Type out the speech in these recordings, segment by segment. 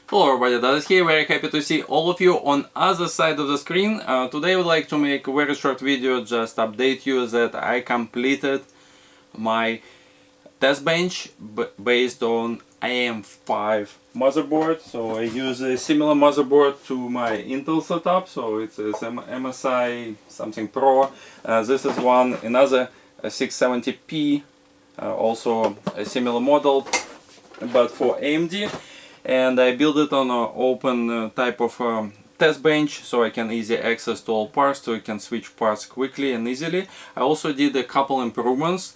Hello everybody, that is here. Very happy to see all of you on other side of the screen. Today I would like to make a very short video, just update you that I completed my test bench based on AM5 motherboard. So I use a similar motherboard to my Intel setup, so it's a MSI something Pro. This is another 670p, also a similar model, but for AMD. And I built it on an open type of test bench, so I can easy access to all parts, so I can switch parts quickly and easily. I also did a couple improvements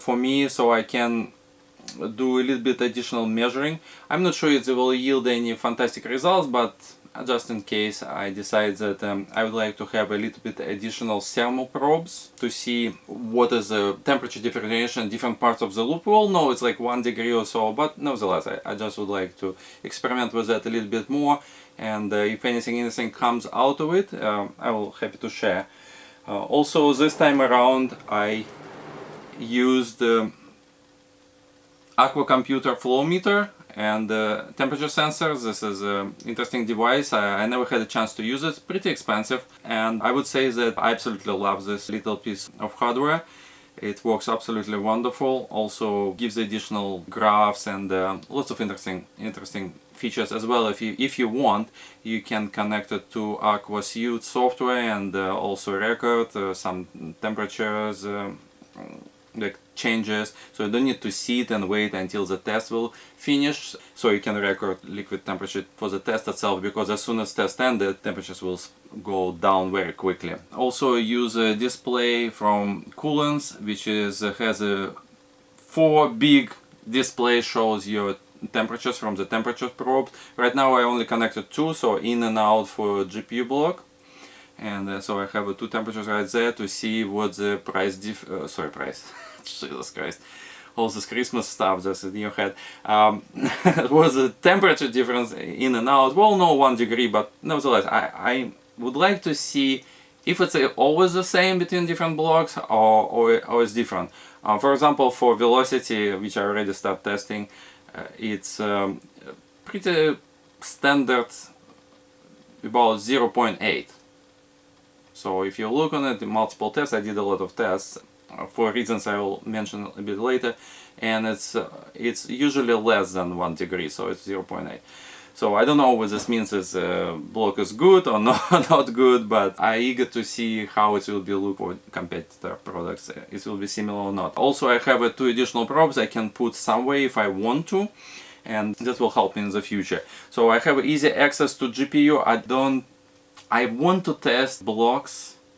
for me, so I can do a little bit additional measuring. I'm not sure if it will yield any fantastic results, but just in case, I decided that I would like to have a little bit additional thermal probes to see what is the temperature differentiation in different parts of the loop. We all know it's like 1 degree or so, but nevertheless I just would like to experiment with that a little bit more, and if anything comes out of it, I will happy to share. Also this time around I used the Aqua Computer flow meter and temperature sensor. This is an interesting device. I never had a chance to use it. It's pretty expensive, and I would say that I absolutely love this little piece of hardware. It works absolutely wonderful. Also gives additional graphs and lots of interesting features as well. If you want, you can connect it to Aqua Suite software and also record some temperatures, like changes, so you don't need to sit and wait until the test will finish, so you can record liquid temperature for the test itself, because as soon as test ended, temperatures will go down very quickly. Also use a display from Coolants, which has a 4 big display, shows your temperatures from the temperature probe. Right now I only connected 2, so in and out for GPU block. And so I have 2 temperatures right there to see what the price Jesus Christ, all this Christmas stuff that's in your head. Was the temperature difference in and out? Well, no 1 degree, but nevertheless I would like to see if it's always the same between different blocks or it's different. For example, for velocity, which I already started testing, it's pretty standard, about 0.8. So if you look on it in multiple tests, I did a lot of tests for reasons I will mention a bit later, and it's usually less than 1 degree, so it's 0.8. So I don't know what this means, is block is good or not good, but I'm eager to see how it will be look for competitor products, it will be similar or not. Also I have 2 additional probes I can put somewhere if I want to, and that will help me in the future. So I have easy access to GPU. I want to test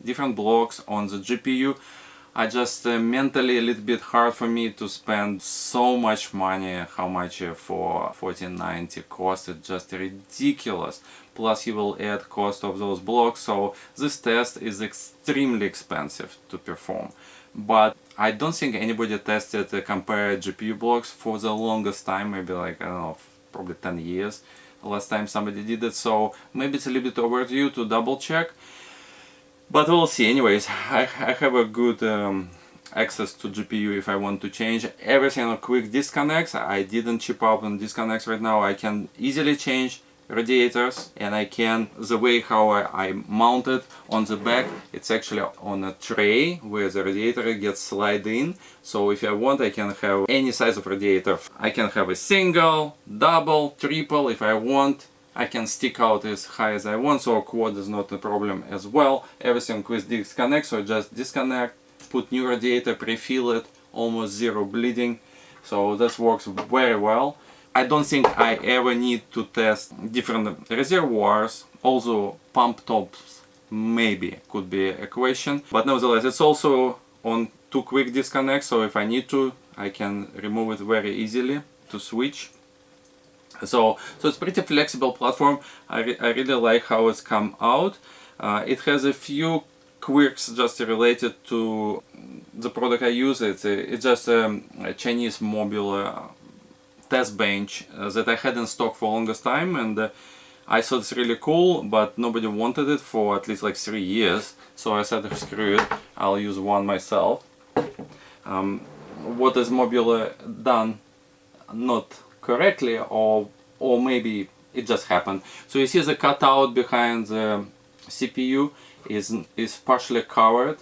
different blocks on the GPU. I just mentally a little bit hard for me to spend so much money. How much for 1490 cost? It's just ridiculous. Plus you will add cost of those blocks, so this test is extremely expensive to perform. But I don't think anybody tested compared GPU blocks for the longest time, maybe like, I don't know, probably 10 years. Last time somebody did it, so maybe it's a little bit overdue to double check, but we'll see. Anyways, I have a good access to GPU if I want to change everything on quick disconnects. I didn't chip out on disconnects right now. I can easily change radiators, and I can, the way how I mount it on the back, it's actually on a tray where the radiator gets slid in. So if I want, I can have any size of radiator. I can have a single, double, triple. If I want, I can stick out as high as I want, so a quad is not a problem as well. Everything with disconnect, so just disconnect, put new radiator, pre-fill it, almost zero bleeding. So this works very well. I don't think I ever need to test different reservoirs. Also pump tops maybe could be a question, but nevertheless it's also on 2 quick disconnects, so if I need to, I can remove it very easily to switch. So it's pretty flexible platform. I really like how it's come out. It has a few quirks just related to the product I use. It's just a Chinese modular test bench that I had in stock for longest time, and I thought it's really cool, but nobody wanted it for at least like 3 years, so I said screw it, I'll use one myself. What is modular done not correctly, or maybe it just happened. So you see the cutout behind the CPU is partially covered,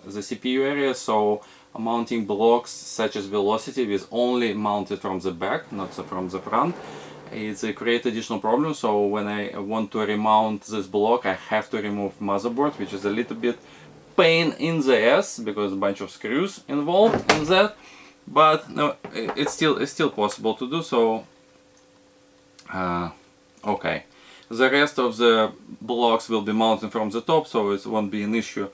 the CPU area, so mounting blocks such as velocity is only mounted from the back, not from the front. It's a create additional problem, so when I want to remount this block I have to remove motherboard, which is a little bit pain in the ass because a bunch of screws involved in that, but no, it's still possible to do so. Okay, the rest of the blocks will be mounted from the top, so it won't be an issue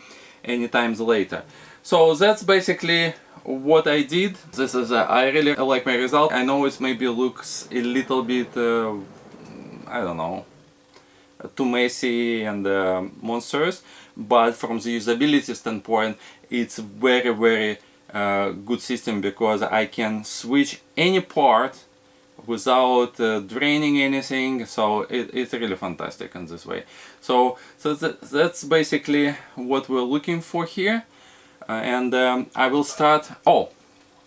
anytime later. So that's basically what I did. This is I really like my result. I know it maybe looks a little bit I don't know, too messy and monstrous, but from the usability standpoint it's very good system, because I can switch any part without draining anything, so it's really fantastic in this way. So that's basically what we're looking for here. And I will start. Oh,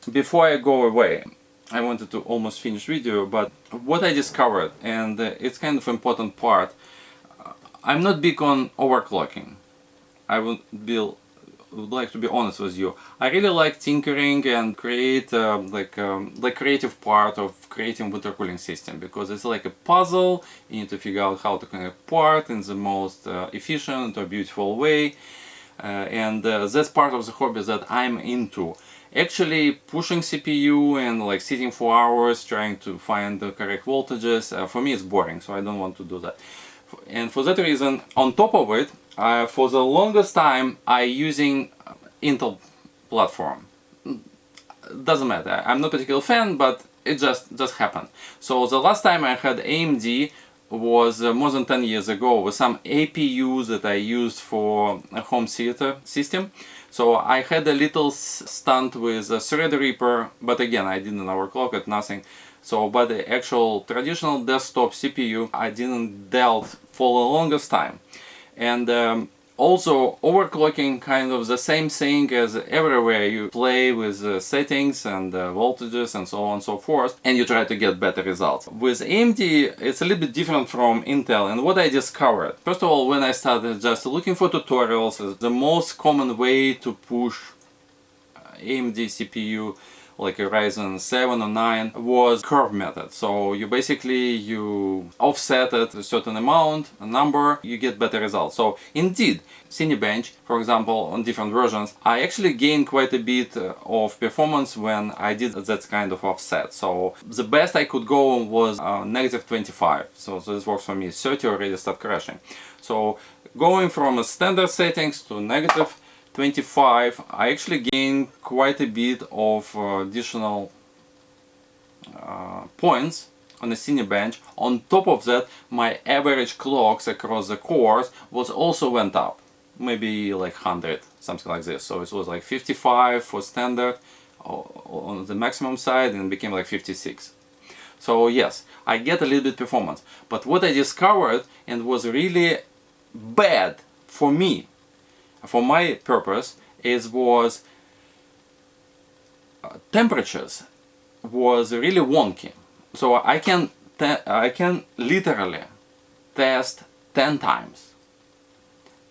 before I go away, I wanted to almost finish video, but what I discovered, and it's kind of important part, I'm not big on overclocking. I would like to be honest with you. I really like tinkering and create the creative part of creating water cooling system, because it's like a puzzle. You need to figure out how to connect part in the most efficient or beautiful way. And that's part of the hobby that I'm into. Actually pushing CPU and like sitting for hours trying to find the correct voltages, for me it's boring, so I don't want to do that. And for that reason, on top of it, for the longest time I using Intel platform. Doesn't matter, I'm not a particular fan, but it just happened. So the last time I had AMD was more than 10 years ago, with some APUs that I used for a home theater system. So I had a little stunt with a Threadripper, but again I didn't overclock it, nothing. So but the actual traditional desktop CPU I didn't dealt for the longest time. And also overclocking kind of the same thing as everywhere. You play with settings and voltages and so on and so forth, and you try to get better results. With AMD it's a little bit different from Intel, and what I discovered, first of all, when I started just looking for tutorials, the most common way to push AMD CPU like a Ryzen 7 or 9 was curve method. So you basically offset it a certain amount, a number, you get better results. So indeed, Cinebench, for example, on different versions, I actually gained quite a bit of performance when I did that kind of offset. So the best I could go was -25. So this works for me. 30 already start crashing. So going from a standard settings to -25, I actually gained quite a bit of additional points on the Cinebench. On top of that, my average clocks across the cores also went up, maybe like 100, something like this. So it was like 55 for standard on the maximum side, and it became like 56. So yes, I get a little bit performance, but what I discovered, and was really bad for me, for my purpose, was temperatures was really wonky. So I can literally test 10 times,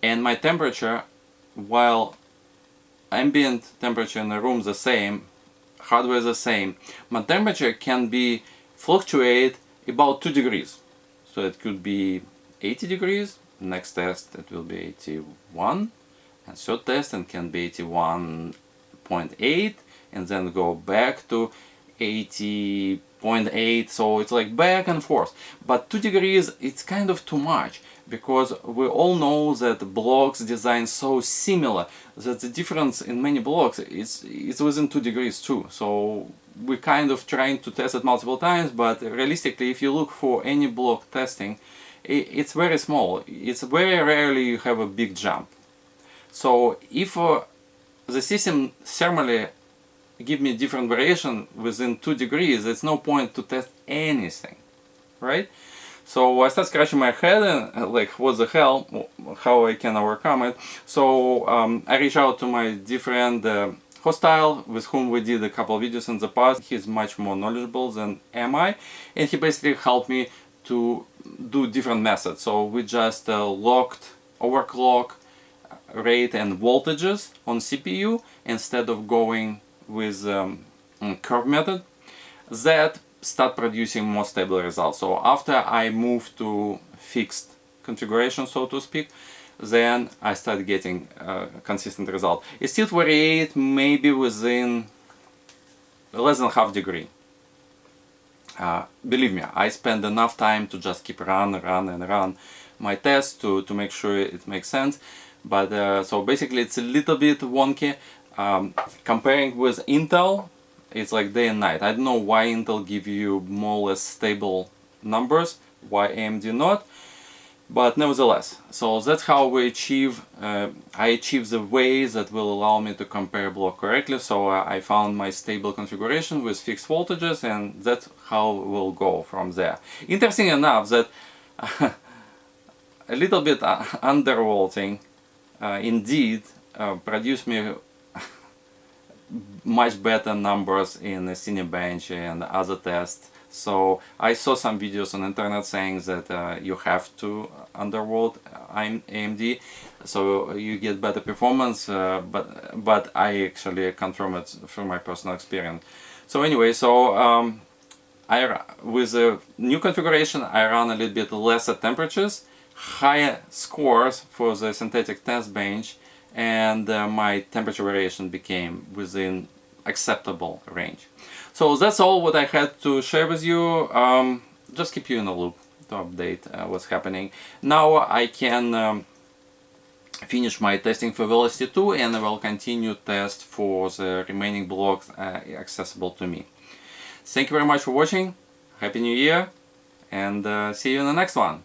and my temperature, while ambient temperature in the room the same, hardware the same, my temperature can be fluctuate about 2 degrees. So it could be 80 degrees, next test it will be 81, and third test and can be 81.8, and then go back to 80.8. so it's like back and forth. But 2 degrees, it's kind of too much, because we all know that blocks design so similar that the difference in many blocks is within 2 degrees too. So we're kind of trying to test it multiple times, but realistically, if you look for any block testing, it's very small. It's very rarely you have a big jump. So if the system thermally give me different variation within 2 degrees, it's no point to test anything, right? So I start scratching my head and like, what the hell, how I can overcome it. So I reach out to my different hostile with whom we did a couple of videos in the past. He's much more knowledgeable than am I, and he basically helped me to do different methods. So we just overclock rate and voltages on CPU instead of going with curve method. That start producing more stable results. So after I moved to fixed configuration, so to speak, then I started getting consistent result. It still variate maybe within less than half degree. Believe me, I spend enough time to just keep run my test to make sure it makes sense. But so basically it's a little bit wonky. Comparing with Intel, it's like day and night. I don't know why Intel give you more or less stable numbers, why AMD not, but nevertheless. So that's how we achieve, I achieve the way that will allow me to compare block correctly. So I found my stable configuration with fixed voltages, and that's how we'll go from there. Interesting enough that a little bit undervolting indeed produced me much better numbers in the Cinebench and other tests. So I saw some videos on internet saying that you have to undervolt AMD so you get better performance, but I actually confirm it from my personal experience. So anyway, so with the new configuration I run a little bit lesser temperatures, higher scores for the synthetic test bench, and my temperature variation became within acceptable range. So that's all what I had to share with you. Just keep you in the loop to update what's happening. Now I can finish my testing for Velocity 2, and I will continue test for the remaining blocks accessible to me. Thank you very much for watching. Happy New Year, and see you in the next one.